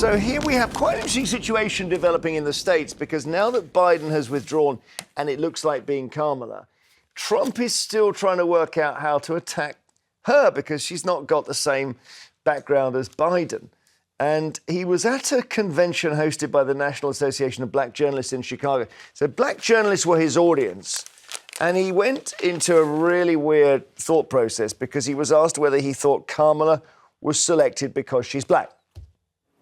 So here we have quite an interesting situation developing in the States, because now that Biden has withdrawn and it looks like being Kamala, Trump is still trying to work out how to attack her because she's not got the same background as Biden. And he was at a convention hosted by the National Association of Black Journalists in Chicago. So black journalists were his audience. And he went into a really weird thought process because he was asked whether he thought Kamala was selected because she's black.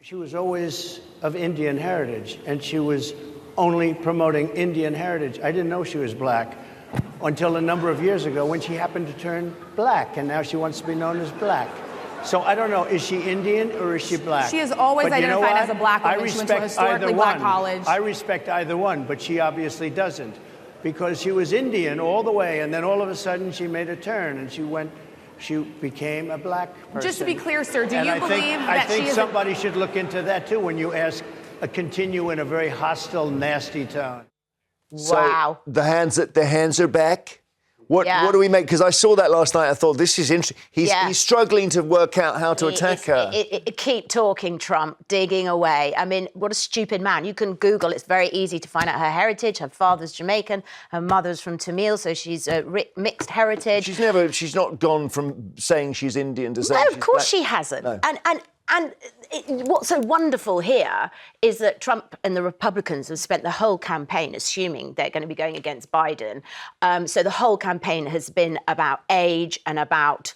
She was always of Indian heritage, and she was only promoting Indian heritage. I didn't know she was black until a number of years ago when she happened to turn black, and now she wants to be known as black. So I don't know, is she Indian or is she black? She has always identified as a black woman. She went to a historically black college. I respect either one, but she obviously doesn't, because she was Indian all the way, and then all of a sudden she made a turn, and she became a black person. Just to be clear, sir, do you believe that I think somebody should look into that, too, when you continue in a very hostile, nasty tone. Wow. So the hands are back. What do we make? Because I saw that last night. I thought, this is interesting. He's struggling to work out how to attack her. Keep talking, Trump, digging away. I mean, what a stupid man. You can Google. It's very easy to find out her heritage. Her father's Jamaican. Her mother's from Tamil, so she's a mixed heritage. She's not gone from saying she's Indian to saying No, she's of course black. she hasn't. No. And what's so wonderful here is that Trump and the Republicans have spent the whole campaign assuming they're going to be going against Biden. So the whole campaign has been about age and about,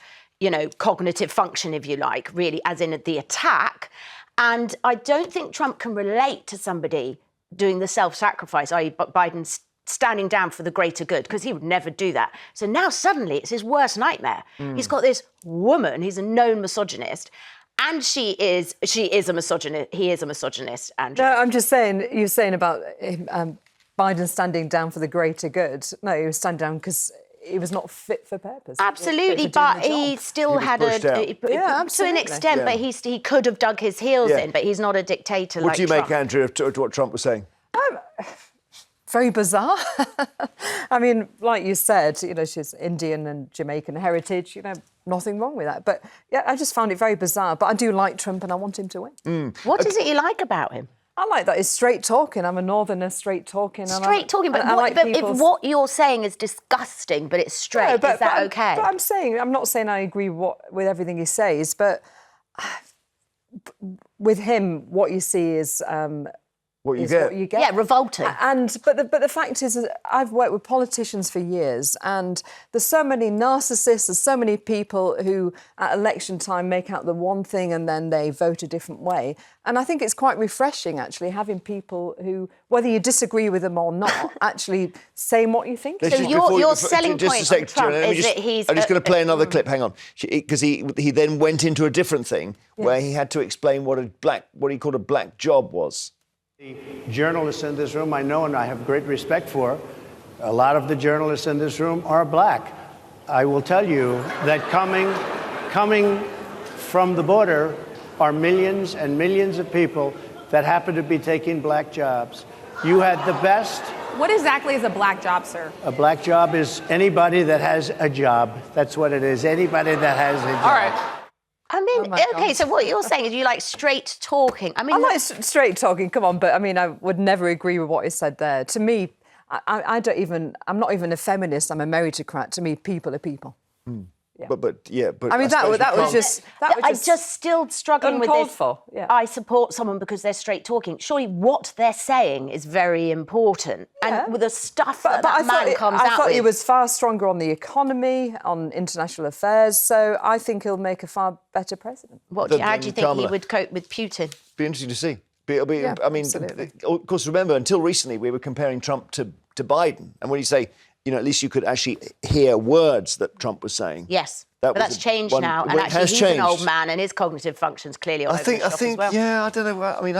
cognitive function, if you like, really, as in the attack. And I don't think Trump can relate to somebody doing the self-sacrifice, i.e. Biden's standing down for the greater good, because he would never do that. So now suddenly it's his worst nightmare. He's got this woman, he's a known misogynist, and she is a misogynist. He is a misogynist, Andrew. No, I'm just saying, you're saying about Biden standing down for the greater good. No, he was standing down because he was not fit for purpose. Absolutely, but he still had to an extent, but he could have dug his heels in, but he's not a dictator like Trump. What do you make, Andrew, of what Trump was saying? Very bizarre. I mean, like you said, she's Indian and Jamaican heritage, nothing wrong with that. But, I just found it very bizarre. But I do like Trump and I want him to win. What is it you like about him? I like that he's straight talking. I'm a northerner, straight talking. Straight talking, but if what you're saying is disgusting, but it's straight, is that okay? I'm not saying I agree with everything he says, but with him, what you see is... What you get. Yeah, revolting. But the fact is, I've worked with politicians for years, and there's so many narcissists, there's so many people who at election time make out the one thing and then they vote a different way. And I think it's quite refreshing, actually, having people who, whether you disagree with them or not, actually saying what you think. So your selling point on Trump is that he's... I'm just going to play another clip, hang on. Because he then went into a different thing where he had to explain what he called a black job was. The journalists in this room I know and I have great respect for. A lot of the journalists in this room are black. I will tell you that coming from the border are millions and millions of people that happen to be taking black jobs. You had the best. What exactly is a black job, sir? A black job is anybody that has a job. That's what it is. Anybody that has a job. All right. I mean, OK, so what you're saying is you like straight talking. I like straight talking, come on, but I mean, I would never agree with what he said there. To me, I'm not even a feminist, I'm a meritocrat. To me, people are people. Yeah. But I mean, that was just I'm just still struggling with this. Yeah. I support someone because they're straight talking. Surely what they're saying is very important. Yeah. And with the stuff that man comes out with. I thought he was far stronger on the economy, on international affairs, so I think he'll make a far better president. How do you think he would cope with Putin? Be interesting to see. I mean, of course, remember, until recently we were comparing Trump to Biden. And when you say... at least you could actually hear words that Trump was saying. Yes, but that's changed now. And actually, he's an old man and his cognitive functions clearly all over the shop as well. Yeah, I don't know. I mean,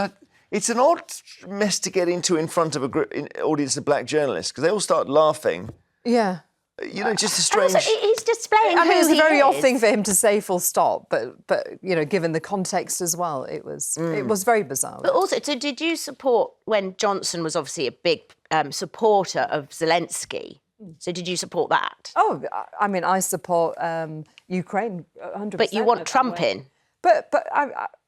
it's an odd mess to get into in front of an audience of black journalists because they all start laughing. Yeah. Just a strange... Also, he's displaying who he is. It's a very odd thing for him to say full stop, but given the context as well, it was very bizarre. But also, so did you support when Johnson was obviously a big supporter of Zelensky? So did you support that? Oh, I mean, I support Ukraine 100%. But you want Trump in? But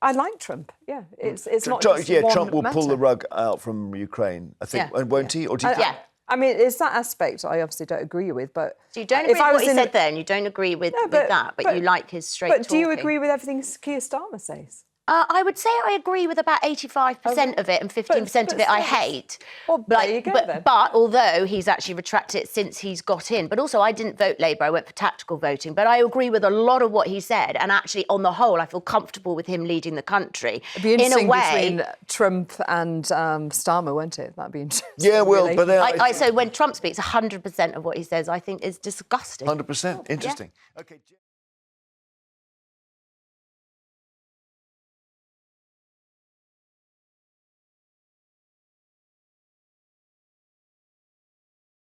I like Trump. Yeah, it's not just one Trump will pull matter. the rug out from Ukraine, I think, Yeah. won't he? Or do you think? Yeah. I mean, it's that aspect I obviously don't agree with, but... So you don't agree with what he said there, and you don't agree with that, but you like his straight talking. But do you agree with everything Keir Starmer says? I would say I agree with about 85% of it, and 15% of it I hate. Well, there you go, then. But although he's actually retracted it since he's got in, but also I didn't vote Labour, I went for tactical voting, but I agree with a lot of what he said, and actually, on the whole, I feel comfortable with him leading the country. It'd be interesting in a way, between Trump and Starmer, won't it? That'd be interesting. Yeah, well, but then... so when Trump speaks, 100% of what he says I think is disgusting. 100%. Interesting. Okay.